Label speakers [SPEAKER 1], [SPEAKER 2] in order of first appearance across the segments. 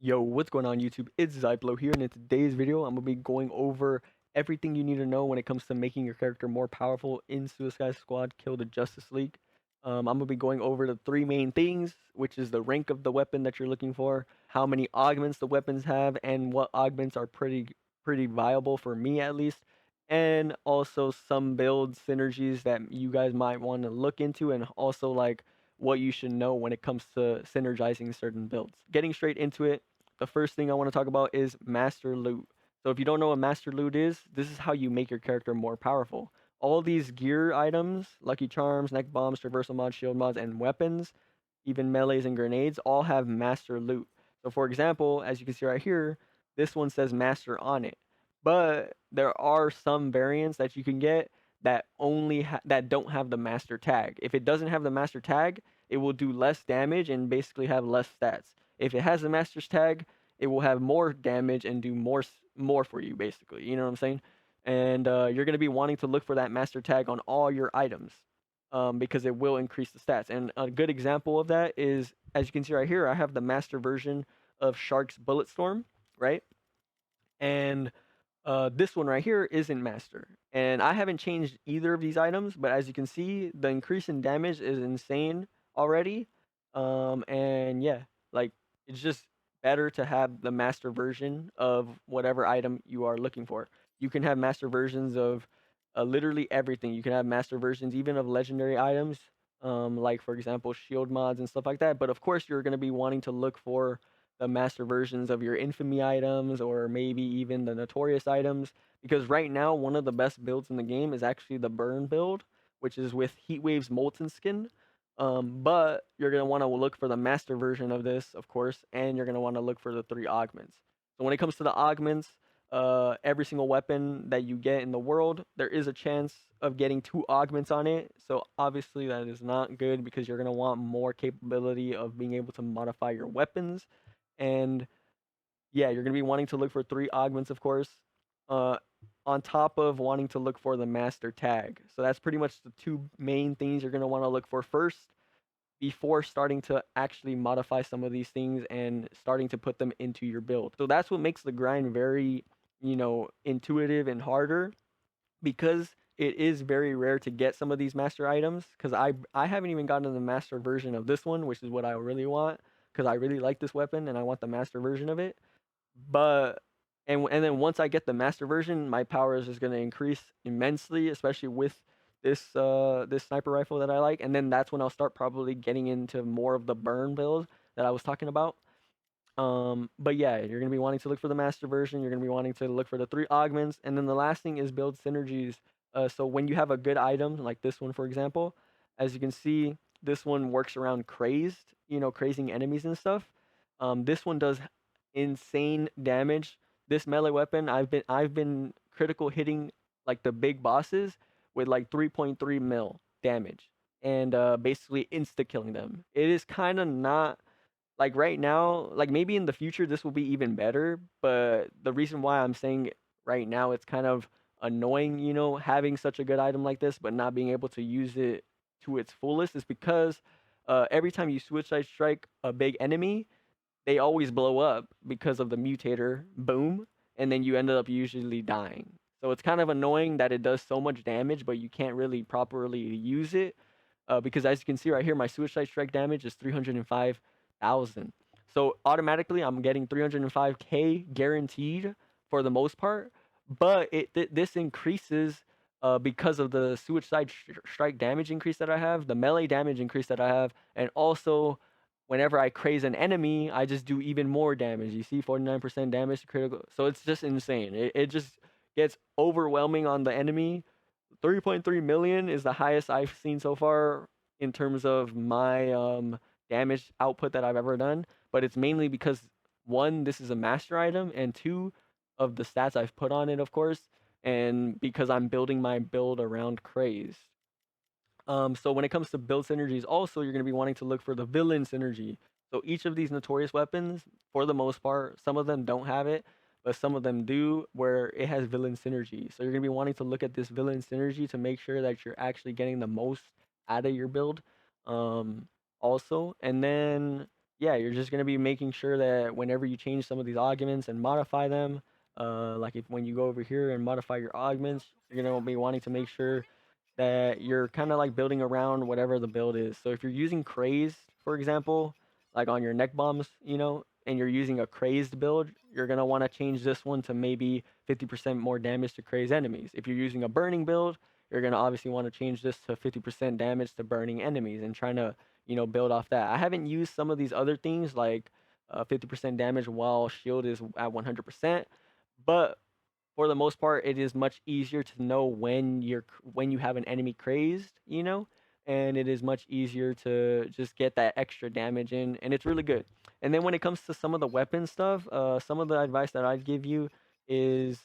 [SPEAKER 1] Yo, what's going on YouTube? It's Zyplo here, and in today's video, I'm going to be going over everything you need to know when it comes to making your character more powerful in Suicide Squad Kill the Justice League. I'm going to be going over the three main things, which is the rank of the weapon that you're looking for, how many augments the weapons have, and what augments are pretty viable for me at least, and also some build synergies that you guys might want to look into, and also like what you should know when it comes to synergizing certain builds. Getting straight into it, the first thing I want to talk about is master loot. So if you don't know what master loot is, this is how you make your character more powerful. All these gear items, lucky charms, neck bombs, traversal mods, shield mods, and weapons, even melees and grenades, all have master loot. So for example, as you can see right here, this one says master on it. But there are some variants that you can get that that don't have the master tag. If it doesn't have the master tag, it will do less damage and basically have less stats. If it has the master's tag, it will have more damage and do more for you basically. You know what I'm saying? And you're going to be wanting to look for that master tag on all your items because it will increase the stats. And a good example of that is, as you can see right here, I have the master version of Shark's Bulletstorm, right? And this one right here isn't master. And I haven't changed either of these items, but as you can see, the increase in damage is insane already. And yeah, like it's just better to have the master version of whatever item you are looking for. You can have master versions of literally everything. You can have master versions even of legendary items, like for example shield mods and stuff like that. But of course, you're going to be wanting to look for the master versions of your infamy items or maybe even the notorious items, because right now one of the best builds in the game is actually the burn build, which is with Heatwave's molten skin. But you're going to want to look for the master version of this, of course, and you're going to want to look for the three augments. So when it comes to the augments, every single weapon that you get in the world, there is a chance of getting two augments on it. So obviously that is not good because you're going to want more capability of being able to modify your weapons. And yeah, you're going to be wanting to look for three augments, of course, uh, on top of wanting to look for the master tag. So that's pretty much the two main things you're going to want to look for first before starting to actually modify some of these things and starting to put them into your build. So that's what makes the grind very, intuitive and harder, because it is very rare to get some of these master items, because I haven't even gotten the master version of this one, which is what I really want, because I really like this weapon and I want the master version of it. But and then once I get the master version, my power is just going to increase immensely, especially with this sniper rifle that I like. And then that's when I'll start probably getting into more of the burn build that I was talking about. But yeah, you're gonna be wanting to look for the master version. You're gonna be wanting to look for the three augments, and then the last thing is build synergies. So when you have a good item like this one, for example, as you can see, this one works around crazed, crazing enemies and stuff. This one does insane damage. This melee weapon, I've been critical hitting like the big bosses with like 3.3 mil damage, and basically insta killing them. It is kind of not like right now, like maybe in the future this will be even better, but the reason why I'm saying right now it's kind of annoying, having such a good item like this but not being able to use it to its fullest, is because every time you suicide strike a big enemy, they always blow up because of the mutator boom, and then you end up usually dying. So it's kind of annoying that it does so much damage but you can't really properly use it, because as you can see right here, my suicide strike damage is 305,000. So automatically, I'm getting 305k guaranteed for the most part. But this increases because of the suicide strike damage increase that I have, the melee damage increase that I have, and also whenever I craze an enemy, I just do even more damage. You see, 49% damage to critical. So it's just insane. It just gets overwhelming on the enemy. 3.3 million is the highest I've seen so far in terms of my damage output that I've ever done. But it's mainly because, one, this is a master item, and two, of the stats I've put on it, of course, and because I'm building my build around craze. So when it comes to build synergies, also you're going to be wanting to look for the villain synergy. So each of these notorious weapons, for the most part, some of them don't have it, but some of them do, where it has villain synergy. So you're going to be wanting to look at this villain synergy to make sure that you're actually getting the most out of your build. Also, and then yeah, you're just gonna be making sure that whenever you change some of these augments and modify them, like if when you go over here and modify your augments, you're gonna be wanting to make sure that you're kind of like building around whatever the build is. So if you're using crazed, for example, like on your neck bombs, and you're using a crazed build, you're gonna want to change this one to maybe 50% more damage to crazed enemies. If you're using a burning build, you're gonna obviously want to change this to 50% damage to burning enemies and trying to build off that. I haven't used some of these other things like 50% damage while shield is at 100%, but for the most part, it is much easier to know when you have an enemy crazed, and it is much easier to just get that extra damage in, and it's really good. And then when it comes to some of the weapon stuff, some of the advice that I'd give you is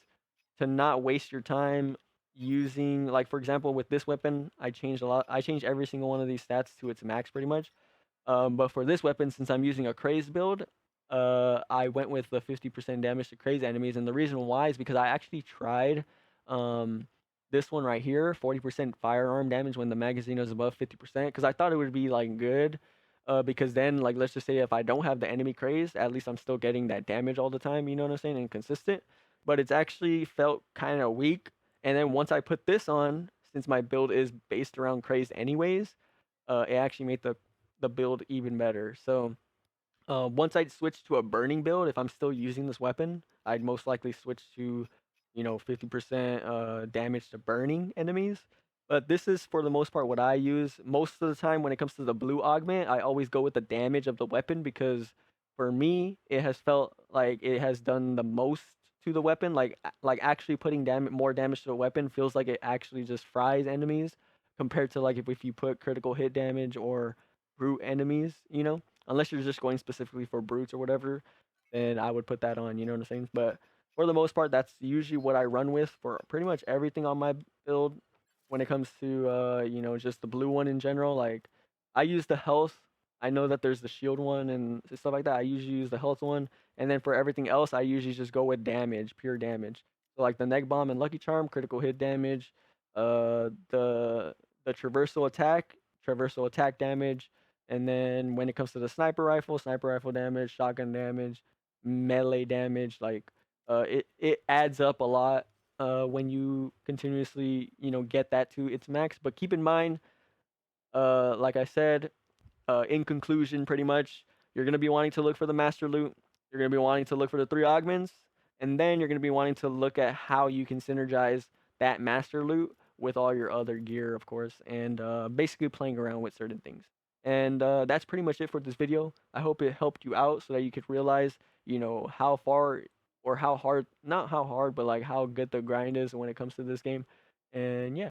[SPEAKER 1] to not waste your time using, like for example, with this weapon, I changed a lot. I changed every single one of these stats to its max pretty much. But for this weapon, since I'm using a crazed build, I went with the 50% damage to crazed enemies, and the reason why is because I actually tried um, this one right here, 40% firearm damage when the magazine is above 50%, because I thought it would be like good, because then like let's just say if I don't have the enemy crazed, at least I'm still getting that damage all the time. You know what I'm saying? And consistent. But it's actually felt kind of weak. And then once I put this on, since my build is based around crazed anyways, it actually made the build even better. So once I'd switch to a burning build, if I'm still using this weapon, I'd most likely switch to, 50% damage to burning enemies. But this is for the most part what I use. Most of the time when it comes to the blue augment, I always go with the damage of the weapon because for me, it has felt like it has done the most to the weapon. Like actually putting more damage to the weapon feels like it actually just fries enemies compared to like if you put critical hit damage or brute enemies, unless you're just going specifically for brutes or whatever, then I would put that on. You know what I'm saying? But for the most part, that's usually what I run with for pretty much everything on my build. When it comes to just the blue one in general, like I use the health. I know that there's the shield one and stuff like that. I usually use the health one, and then for everything else, I usually just go with damage, pure damage. So like the neck bomb and lucky charm, critical hit damage, the traversal attack damage, and then when it comes to the sniper rifle damage, shotgun damage, melee damage, like it adds up a lot when you continuously get that to its max. But keep in mind, like I said, in conclusion, pretty much you're gonna be wanting to look for the master loot. You're gonna be wanting to look for the 3 augments, and then you're gonna be wanting to look at how you can synergize that master loot with all your other gear, of course, and basically playing around with certain things. And that's pretty much it for this video. I hope it helped you out so that you could realize, how far or how hard, not how hard, but like how good the grind is when it comes to this game. And yeah.